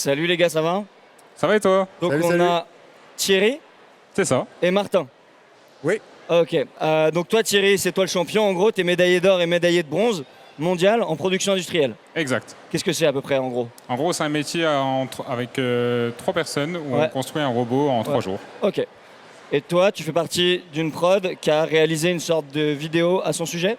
Salut les gars, ça va? Ça va et toi? Donc Salut, on salut. a Thierry C'est ça. et Martin. Oui. Ok. Donc toi Thierry, c'est toi le champion. En gros, t'es médaillé d'or et médaillé de bronze mondial en production industrielle. Exact. Qu'est-ce que c'est à peu près en gros? En gros, c'est un métier avec 3 personnes où Ouais. on construit un robot en 3 jours. Ok. Et toi, tu fais partie d'une prod qui a réalisé une sorte de vidéo à son sujet?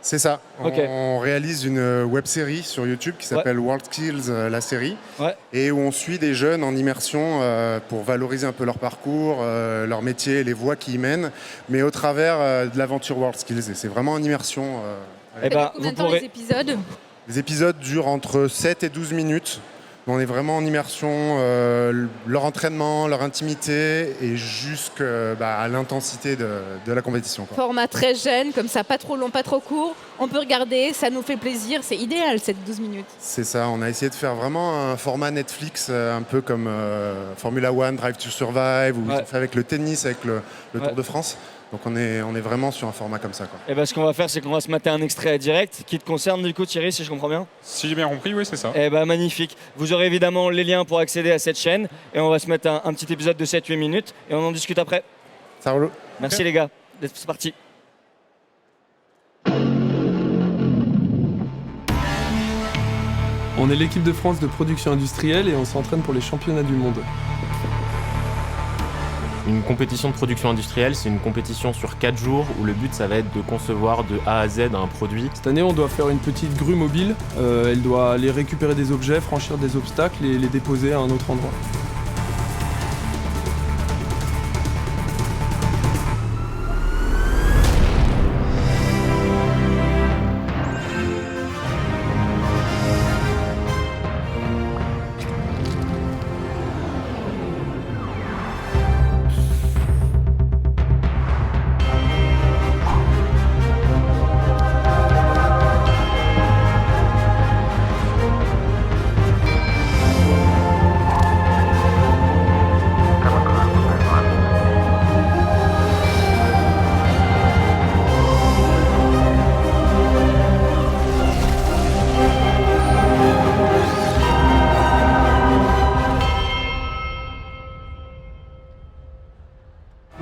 C'est ça. Ok. On réalise une web-série sur YouTube qui s'appelle World Skills, la série, Ouais. et où on suit des jeunes en immersion pour valoriser un peu leur parcours, leur métier, les voies qu'ils y mènent, mais au travers de l'aventure World Skills. Et c'est vraiment en immersion. Eh ben, Combien vous de temps pourrez. les épisodes? Les épisodes durent entre 7 et 12 minutes. On est vraiment en immersion, leur entraînement, leur intimité et jusqu'à l'intensité de la compétition, quoi. Format très jeune, comme ça, pas trop long, pas trop court. On peut regarder, ça nous fait plaisir. C'est idéal, cette 12 minutes. C'est ça, on a essayé de faire vraiment un format Netflix, un peu comme Formula One, Drive to Survive, ou Ouais. ils ont fait avec le tennis, avec le Ouais. Tour de France. Donc on est vraiment sur un format comme ça, quoi. Eh ben, ce qu'on va faire, c'est qu'on va se mater un extrait direct qui te concerne du coup Thierry, si je comprends bien. Si j'ai bien compris, oui, c'est ça. Eh ben magnifique. Vous aurez évidemment les liens pour accéder à cette chaîne et on va se mettre un petit épisode de 7-8 minutes et on en discute après. Ça roule. Merci les gars. C'est parti. On est l'équipe de France de production industrielle et on s'entraîne pour les championnats du monde. Une compétition de production industrielle, c'est une compétition sur 4 jours où le but ça va être de concevoir de A à Z un produit. Cette année, on doit faire une petite grue mobile. Elle doit aller récupérer des objets, franchir des obstacles et les déposer à un autre endroit.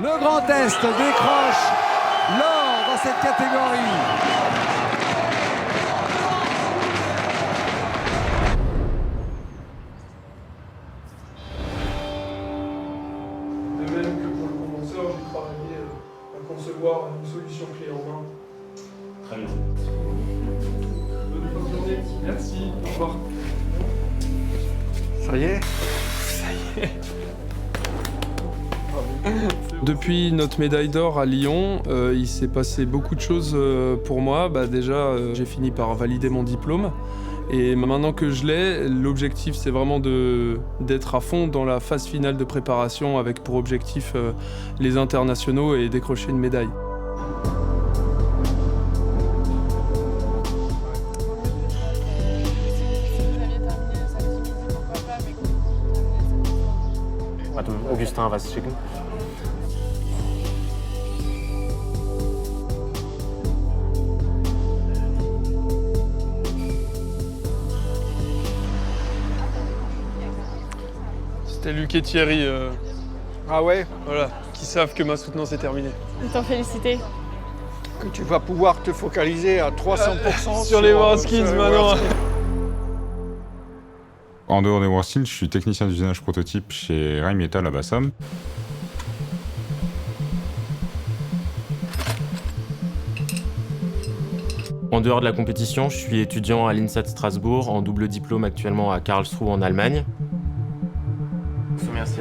Le Grand Est décroche l'or dans cette catégorie. De même que pour le condenseur, j'ai travaillé à concevoir une solution clé en main. Très bien. Bonne journée. Merci. Au revoir. Ça y est. Depuis notre médaille d'or à Lyon, il s'est passé beaucoup de choses pour moi. Déjà, j'ai fini par valider mon diplôme. Et maintenant que je l'ai, l'objectif c'est vraiment d'être à fond dans la phase finale de préparation avec pour objectif les internationaux et décrocher une médaille. Attends, Augustin, vas-y, checker. C'était Luc et Thierry, Ah ouais, voilà, qui savent que ma soutenance est terminée. Ils t'ont félicité. que tu vas pouvoir te focaliser à 300% Sur les World Skills maintenant. En dehors des WorldSkills, je suis technicien d'usinage prototype chez Rheinmetall à Bassam. En dehors de la compétition, je suis étudiant à l'INSA de Strasbourg en double diplôme actuellement à Karlsruhe en Allemagne. Merci.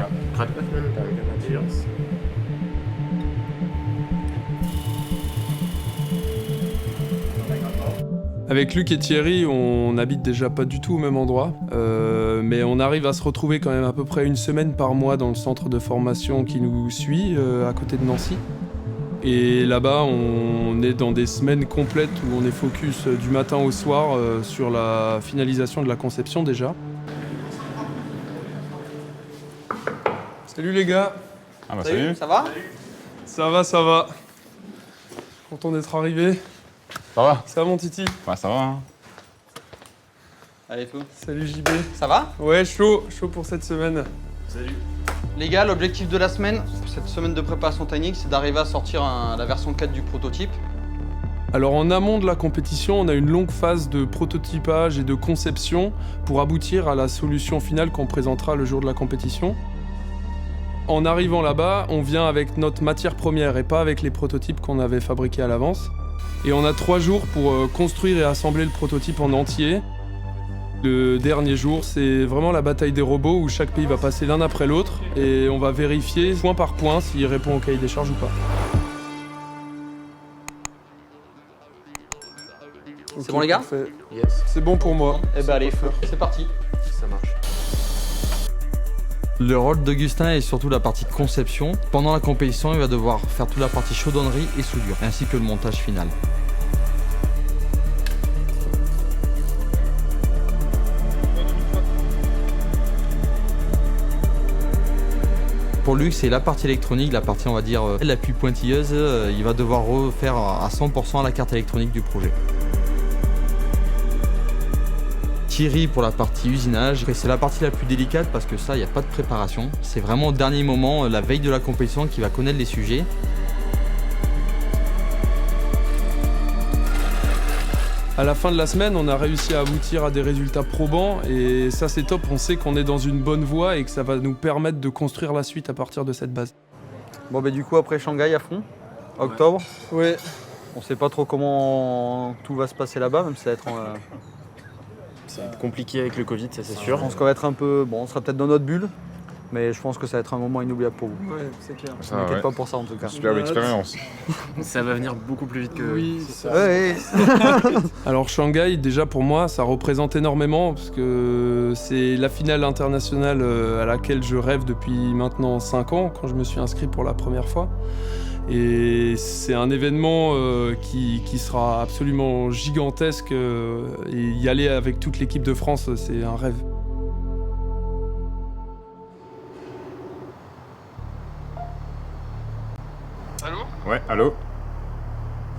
Avec Luc et Thierry, on n'habite déjà pas du tout au même endroit, mais on arrive à se retrouver quand même à peu près une semaine par mois dans le centre de formation qui nous suit, à côté de Nancy. Et là-bas, on est dans des semaines complètes où on est focus du matin au soir sur la finalisation de la conception déjà. Salut les gars. Ah bah salut. Ça va? Ça va. Content d'être arrivé. Ça va? Ça va mon Titi? Ouais, ça va. Hein. Allez, feu. Salut JB. Ça va? Ouais, chaud pour cette semaine. Les gars, l'objectif de la semaine, cette semaine de préparation technique, c'est d'arriver à sortir la version 4 du prototype. Alors en amont de la compétition, on a une longue phase de prototypage et de conception pour aboutir à la solution finale qu'on présentera le jour de la compétition. En arrivant là-bas, on vient avec notre matière première et pas avec les prototypes qu'on avait fabriqués à l'avance. Et on a 3 jours pour construire et assembler le prototype en entier. Le dernier jour, c'est vraiment la bataille des robots où chaque pays va passer l'un après l'autre et on va vérifier point par point s'il répond au cahier des charges ou pas. C'est bon les gars? Parfait. Yes. C'est bon pour moi. Eh ben allez, feu. C'est parti. Ça marche. Le rôle d'Augustin est surtout la partie conception. Pendant la compétition, il va devoir faire toute la partie chaudronnerie et soudure, ainsi que le montage final. Pour lui, c'est la partie électronique, la partie on va dire la plus pointilleuse. Il va devoir refaire à 100% la carte électronique du projet. Thierry pour la partie usinage, et c'est la partie la plus délicate parce que ça, il n'y a pas de préparation. C'est vraiment au dernier moment, la veille de la compétition, qu'il va connaître les sujets. À la fin de la semaine, on a réussi à aboutir à des résultats probants et ça c'est top, on sait qu'on est dans une bonne voie et que ça va nous permettre de construire la suite à partir de cette base. Bon du coup après Shanghai à fond, octobre. Ouais. On sait pas trop comment tout va se passer là-bas, même si ça va être Ça va être compliqué avec le Covid, ça c'est Je sûr. pense qu'on va être un peu... Bon, on sera peut-être dans notre bulle, mais je pense que ça va être un moment inoubliable pour vous. Ouais, c'est clair. Ne m'inquiète pas pour ça en tout cas. Superbe expérience. Ça va venir beaucoup plus vite que... Oui, ça. Ouais. Alors Shanghai, déjà pour moi, ça représente énormément parce que c'est la finale internationale à laquelle je rêve depuis maintenant 5 ans, quand je me suis inscrit pour la première fois. Et c'est un événement qui sera absolument gigantesque et y aller avec toute l'équipe de France, c'est un rêve. Allô? Ouais, allô?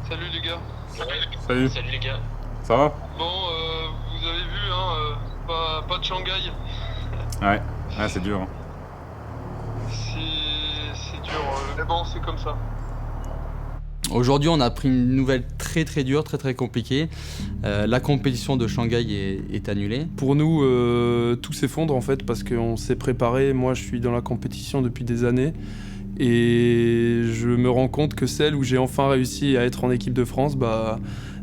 Salut les gars. Salut. Salut les gars. Ça va? Bon, vous avez vu, hein, pas de Shanghai. Ouais, c'est dur. Hein. C'est dur, mais bon, c'est comme ça. Aujourd'hui, on a pris une nouvelle très dure, très compliquée. La compétition de Shanghai est annulée. Pour nous, tout s'effondre en fait parce qu'on s'est préparé. Moi, je suis dans la compétition depuis des années et je me rends compte que celle où j'ai enfin réussi à être en équipe de France,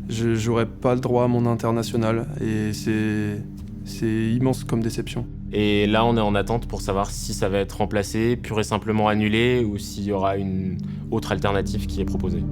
je n'aurais pas le droit à mon international et c'est immense comme déception. Et là, on est en attente pour savoir si ça va être remplacé, pur et simplement annulé, ou s'il y aura une autre alternative qui est proposée.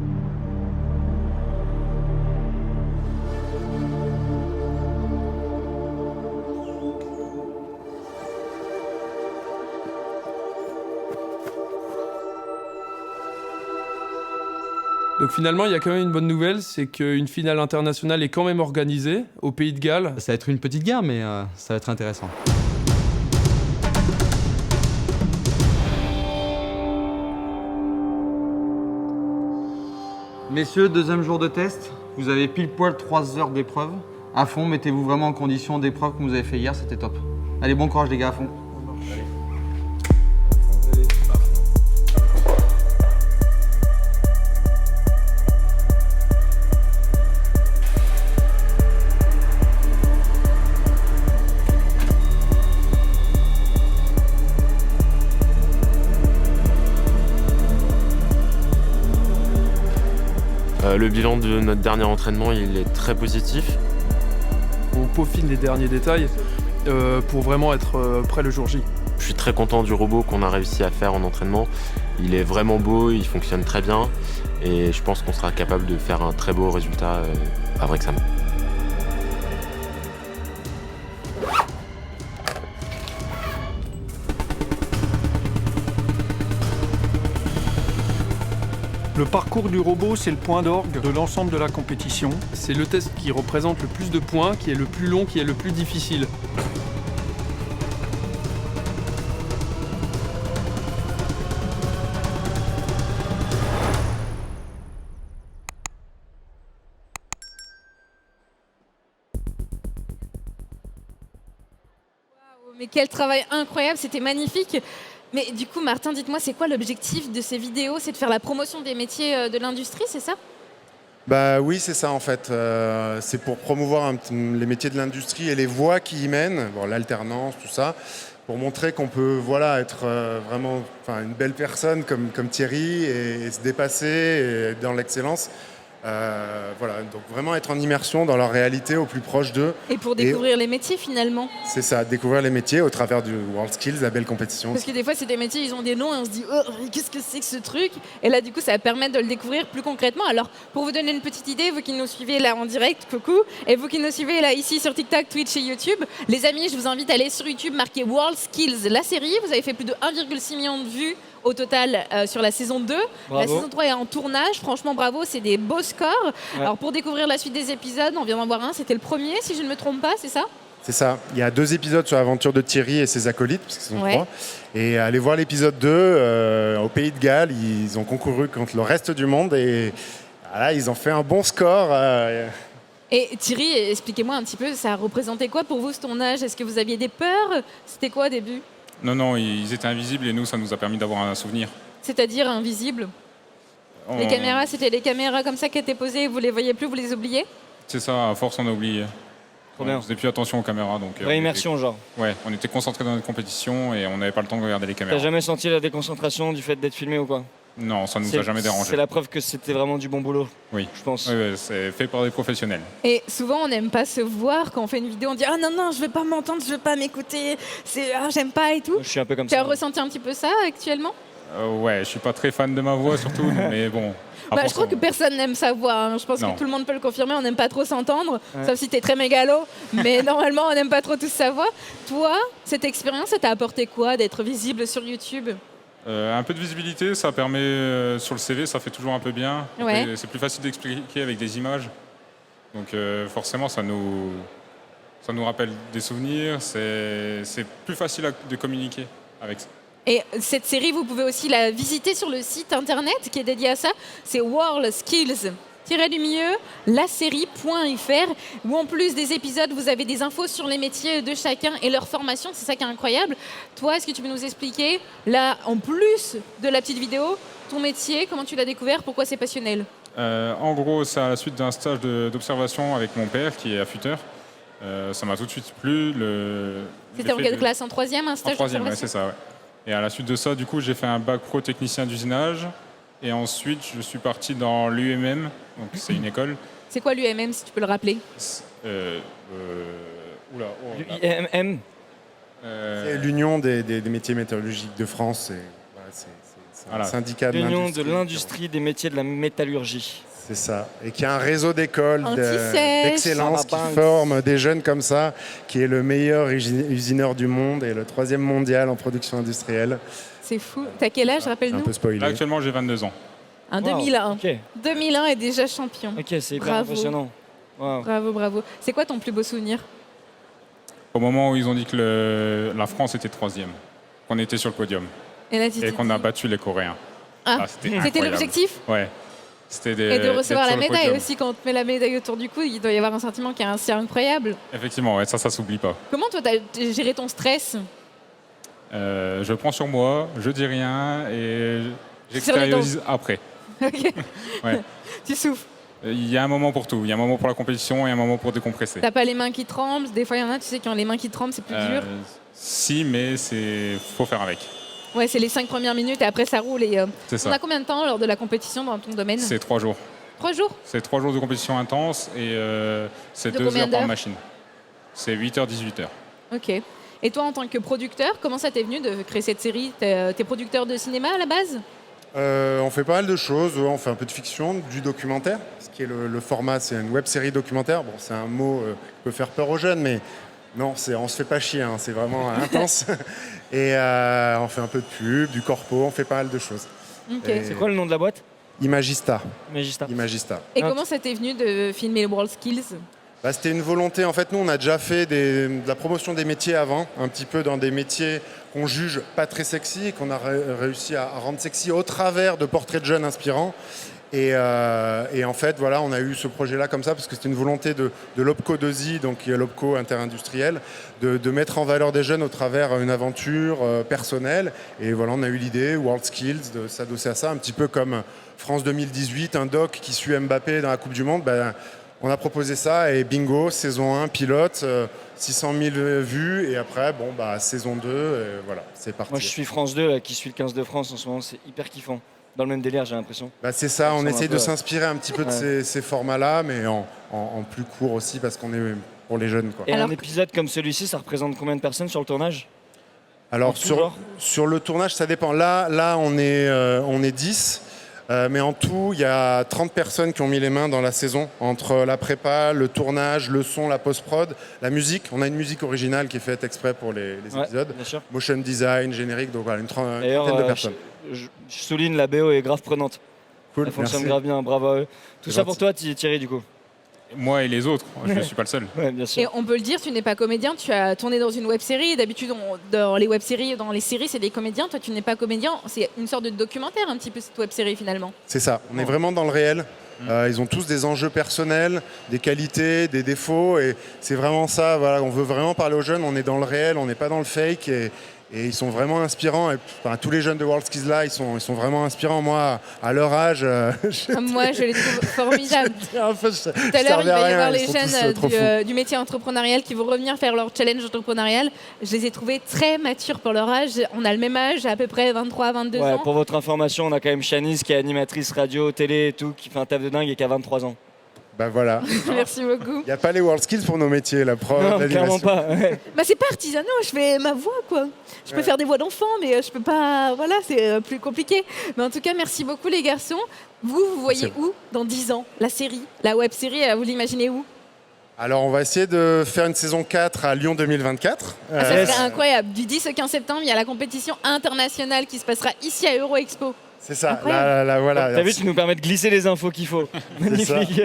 Donc finalement, il y a quand même une bonne nouvelle, c'est qu'une finale internationale est quand même organisée au Pays de Galles. Ça va être une petite guerre, mais ça va être intéressant. Messieurs, deuxième jour de test. Vous avez pile poil 3 heures d'épreuve. À fond, mettez-vous vraiment en condition d'épreuve comme vous avez fait hier, c'était top. Allez, bon courage les gars, à fond. Le bilan de notre dernier entraînement, il est très positif. On peaufine les derniers détails pour vraiment être prêt le jour J. Je suis très content du robot qu'on a réussi à faire en entraînement. Il est vraiment beau, il fonctionne très bien et je pense qu'on sera capable de faire un très beau résultat à Wrexham. Le parcours du robot, c'est le point d'orgue de l'ensemble de la compétition. C'est le test qui représente le plus de points, qui est le plus long, qui est le plus difficile. Mais quel travail incroyable, c'était magnifique. Mais du coup, Martin, dites-moi, c'est quoi l'objectif de ces vidéos? C'est de faire la promotion des métiers de l'industrie, c'est ça? Bah oui, c'est ça en fait. C'est pour promouvoir les métiers de l'industrie et les voies qui y mènent, bon, l'alternance, tout ça, pour montrer qu'on peut être vraiment une belle personne comme Thierry et se dépasser et être dans l'excellence. Donc vraiment être en immersion dans leur réalité au plus proche d'eux. Et pour découvrir les métiers finalement. C'est ça, découvrir les métiers au travers du World Skills, la belle compétition. Parce que des fois c'est des métiers, ils ont des noms et on se dit oh, qu'est-ce que c'est que ce truc? Et là du coup ça va permettre de le découvrir plus concrètement. Alors pour vous donner une petite idée, vous qui nous suivez là en direct, coucou, et vous qui nous suivez là ici sur TikTok, Twitch et YouTube, les amis, je vous invite à aller sur YouTube, marquer World Skills, la série. Vous avez fait plus de 1,6 million de vues au total sur la saison 2. Bravo. La saison 3 est en tournage. Franchement, bravo, c'est des beaux scores. Ouais. Alors pour découvrir la suite des épisodes, on vient d'en voir un. C'était le premier, si je ne me trompe pas, c'est ça? C'est ça. Il y a 2 épisodes sur l'aventure de Thierry et ses acolytes, parce qu'ils sont 3. Et allez voir l'épisode 2, au Pays de Galles. Ils ont concouru contre le reste du monde et voilà, ils ont fait un bon score. Et Thierry, expliquez-moi un petit peu, ça représentait quoi pour vous ce tournage? Est-ce que vous aviez des peurs? C'était quoi au début? Non, ils étaient invisibles et nous, ça nous a permis d'avoir un souvenir. C'est-à-dire invisible? Les caméras, c'était les caméras comme ça qui étaient posées, vous les voyez plus, vous les oubliez? C'est ça, à force, on a oublié. Trop bien. On faisait plus attention aux caméras. Donc, Vraie immersion, genre. Ouais, on était concentrés dans notre compétition et on n'avait pas le temps de regarder les T'as caméras. jamais senti la déconcentration du fait d'être filmé ou quoi? Non, ça nous a jamais dérangé. C'est la preuve que c'était vraiment du bon boulot. Oui, je pense. Oui, c'est fait par des professionnels. Et souvent, on n'aime pas se voir quand on fait une vidéo. On dit ah non, je veux pas m'entendre, je veux pas m'écouter, j'aime pas et tout. Je suis un peu comme ça. Tu as ça. ressenti un petit peu ça actuellement? Ouais, je suis pas très fan de ma voix surtout, mais bon. Je crois que personne n'aime sa voix. Hein. Je pense que tout le monde peut le confirmer. On n'aime pas trop s'entendre, sauf si t'es très mégalo. Mais normalement, on n'aime pas trop tous sa voix. Toi, cette expérience, ça t'a apporté quoi d'être visible sur YouTube? Un peu de visibilité, ça permet sur le CV, ça fait toujours un peu bien. Ouais. C'est plus facile d'expliquer avec des images. Donc forcément, ça nous rappelle des souvenirs. C'est plus facile de communiquer avec ça. Et cette série, vous pouvez aussi la visiter sur le site internet qui est dédié à ça. C'est World Skills. lasérie.fr où en plus des épisodes, vous avez des infos sur les métiers de chacun et leur formation. C'est ça qui est incroyable. Toi, est-ce que tu peux nous expliquer, là, en plus de la petite vidéo, ton métier, comment tu l'as découvert, pourquoi c'est passionnel? En gros, c'est à la suite d'un stage d'observation avec mon père qui est affûteur. Ça m'a tout de suite plu. C'était en quelle classe? En troisième, un stage d'observation? En troisième, d'observation? c'est ça, ouais. Et à la suite de ça, du coup, j'ai fait un bac pro technicien d'usinage. Et ensuite, je suis parti dans l'UMM, donc c'est une école. C'est quoi l'UMM, si tu peux le rappeler? L'UMM, c'est l'Union des métiers métallurgiques de France. C'est un syndicat de l'Union l'industrie. de l'industrie des métiers de la métallurgie. C'est ça. Et qui a un réseau d'écoles Anti-sèche. d'excellence qui forme des jeunes comme ça, qui est le meilleur usineur du monde et le 3e mondial en production industrielle. C'est fou. T'as quel âge, Un rappelle-nous? peu spoilé. Là, actuellement, j'ai 22 ans. Un Wow, 2001. ok. 2001 est déjà champion. Ok, c'est hyper Bravo. impressionnant. Wow. Bravo. C'est quoi ton plus beau souvenir? Au moment où ils ont dit que la France était 3e, qu'on était sur le podium Et là, tu t'es et qu'on a dit- battu les Coréens. Ah, c'était c'était incroyable. l'objectif? Ouais. C'était Et de recevoir d'être la sur le médaille podium. aussi, quand on te met la médaille autour du cou, il doit y avoir un sentiment qui est assez incroyable. Effectivement, ouais, ça s'oublie pas. Comment toi, t'as géré ton stress? Je prends sur moi, je dis rien et Sur les j'extériorise après. Ok. Ouais. Tu souffles. Il y a un moment pour tout. Il y a un moment pour la compétition et un moment pour décompresser. T'as pas les mains qui tremblent? Des fois, il y en a, tu sais, qui ont les mains qui tremblent, c'est plus dur. Si, mais faut faire avec. Ouais, c'est les 5 premières minutes et après, ça roule. Et, C'est ça. on a combien de temps lors de la compétition dans ton domaine? C'est 3 jours. 3 jours? C'est 3 jours de compétition intense et c'est De 2 combien heures par d'heures? machine. C'est 8h, 18h. Ok. Et toi, en tant que producteur, comment ça t'est venu de créer cette série? T'es producteur de cinéma à la base? On fait pas mal de choses. On fait un peu de fiction, du documentaire, ce qui est le format, c'est une web série documentaire. Bon, c'est un mot qui peut faire peur aux jeunes, mais non, on se fait pas chier, hein, c'est vraiment intense. Et on fait un peu de pub, du corpo, on fait pas mal de choses. Ok. Et- C'est quoi le nom de la boîte? Imagista. Magista. Imagista. Et comment ça t'est venu de filmer les World Skills? Bah, c'était une volonté. En fait, nous, on a déjà fait de la promotion des métiers avant, un petit peu dans des métiers qu'on juge pas très sexy et qu'on a réussi à rendre sexy au travers de portraits de jeunes inspirants. Et en fait, voilà, on a eu ce projet-là comme ça parce que c'était une volonté de l'OPCO 2I, donc qui est l'OPCO interindustriel, de mettre en valeur des jeunes au travers une aventure personnelle. Et voilà, on a eu l'idée, World Skills, de s'adosser à ça, un petit peu comme France 2018, un doc qui suit Mbappé dans la Coupe du Monde. On a proposé ça et bingo, saison 1, pilote, 600 000 vues. Et après, saison 2, voilà, c'est parti. Moi, je suis France 2, là, qui suit le 15 de France en ce moment. C'est hyper kiffant. Dans le même délire, j'ai l'impression. C'est ça, on essaye de s'inspirer un petit peu de ces formats-là, mais en plus court aussi, parce qu'on est pour les jeunes, quoi. Et un épisode comme celui-ci, ça représente combien de personnes sur le tournage? Alors, sur le tournage, ça dépend. Là on est 10. Mais en tout, il y a 30 personnes qui ont mis les mains dans la saison, entre la prépa, le tournage, le son, la post-prod, la musique. On a une musique originale qui est faite exprès pour les épisodes. Bien sûr. Motion design, générique, donc voilà, une trentaine de personnes. Je souligne, la BO est grave prenante. Cool, elle fonctionne merci. grave bien, bravo à eux. Tout ça pour toi, Thierry, du coup? Moi et les autres, je ne suis pas le seul. Ouais, bien sûr. Et on peut le dire, tu n'es pas comédien, tu as tourné dans une web-série. D'habitude, dans les web-séries, dans les séries, c'est des comédiens. Toi, tu n'es pas comédien. C'est une sorte de documentaire, un petit peu, cette web-série, finalement. C'est ça, on est vraiment dans le réel. Ils ont tous des enjeux personnels, des qualités, des défauts. Et c'est vraiment ça, voilà, on veut vraiment parler aux jeunes. On est dans le réel, on n'est pas dans le fake. Et ils sont vraiment inspirants. Et, tous les jeunes de World Skills là, ils sont vraiment inspirants. Moi, à leur âge, Moi, je les trouve formidables. Tout à l'heure, il va y avoir les jeunes du métier entrepreneurial qui vont revenir faire leur challenge entrepreneurial. Je les ai trouvés très matures pour leur âge. On a le même âge, à peu près 23, 22 ans. Pour votre information, on a quand même Shanice qui est animatrice radio, télé et tout, qui fait un taf de dingue et qui a 23 ans. Voilà. Merci beaucoup. Il n'y a pas les World Skills pour nos métiers, la prod, Non, l'animation. clairement pas. Ouais. C'est pas artisanal, je fais ma voix, quoi. Je peux faire des voix d'enfant, mais je peux pas. Voilà, c'est plus compliqué. Mais en tout cas, merci beaucoup, les garçons. Vous voyez où dans 10 ans la série, la web série, vous l'imaginez où? Alors, on va essayer de faire une saison 4 à Lyon 2024. Ça serait incroyable. Du 10 au 15 septembre, il y a la compétition internationale qui se passera ici à Euro-Expo. C'est ça, là, voilà. T'as vu, tu nous permets de glisser les infos qu'il faut. Magnifique.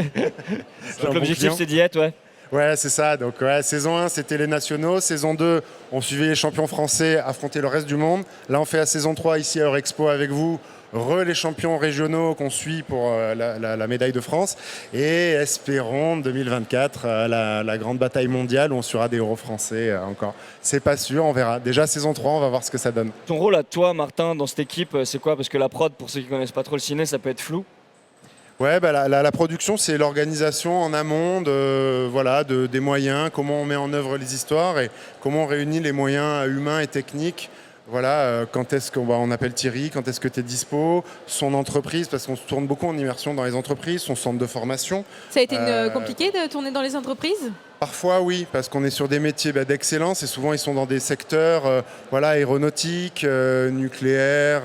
Donc l'objectif, c'est d'y être, ouais. Ouais, c'est ça. Donc, saison 1, c'était les nationaux. Saison 2, on suivait les champions français affronter le reste du monde. Là, on fait la saison 3 ici à Eurexpo avec vous. Les champions régionaux qu'on suit pour la médaille de France. Et espérons 2024, la grande bataille mondiale où on suivra des héros français encore. C'est pas sûr, on verra. Déjà, saison 3, on va voir ce que ça donne. Ton rôle à toi, Martin, dans cette équipe, c'est quoi? Parce que la prod, pour ceux qui connaissent pas trop le ciné, ça peut être flou. Ouais, la production, c'est l'organisation en amont des moyens, comment on met en œuvre les histoires et comment on réunit les moyens humains et techniques. Voilà, quand est-ce qu'on appelle Thierry, quand est-ce que tu es dispo, son entreprise, parce qu'on se tourne beaucoup en immersion dans les entreprises, son centre de formation. Ça a été compliqué de tourner dans les entreprises? Parfois oui, parce qu'on est sur des métiers d'excellence et souvent ils sont dans des secteurs aéronautique, nucléaire,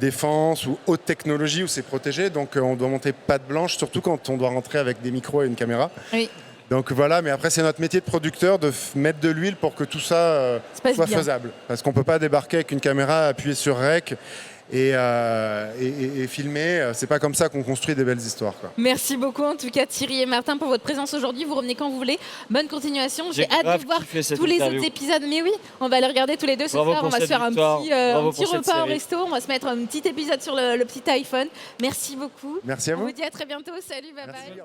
défense ou haute technologie où c'est protégé. Donc on doit monter patte blanche, surtout quand on doit rentrer avec des micros et une caméra. Oui. Donc voilà, mais après c'est notre métier de producteur de mettre de l'huile pour que tout ça soit faisable. Parce qu'on ne peut pas débarquer avec une caméra, appuyer sur REC et filmer. C'est pas comme ça qu'on construit des belles histoires, quoi. Merci beaucoup en tout cas Thierry et Martin pour votre présence aujourd'hui. Vous revenez quand vous voulez. Bonne continuation. J'ai hâte de voir tous les autres épisodes. Mais oui, on va les regarder tous les deux ce soir. On va se faire un petit repas au resto. On va se mettre un petit épisode sur le petit iPhone. Merci beaucoup. Merci à vous. On vous dit à très bientôt. Salut, bye bye.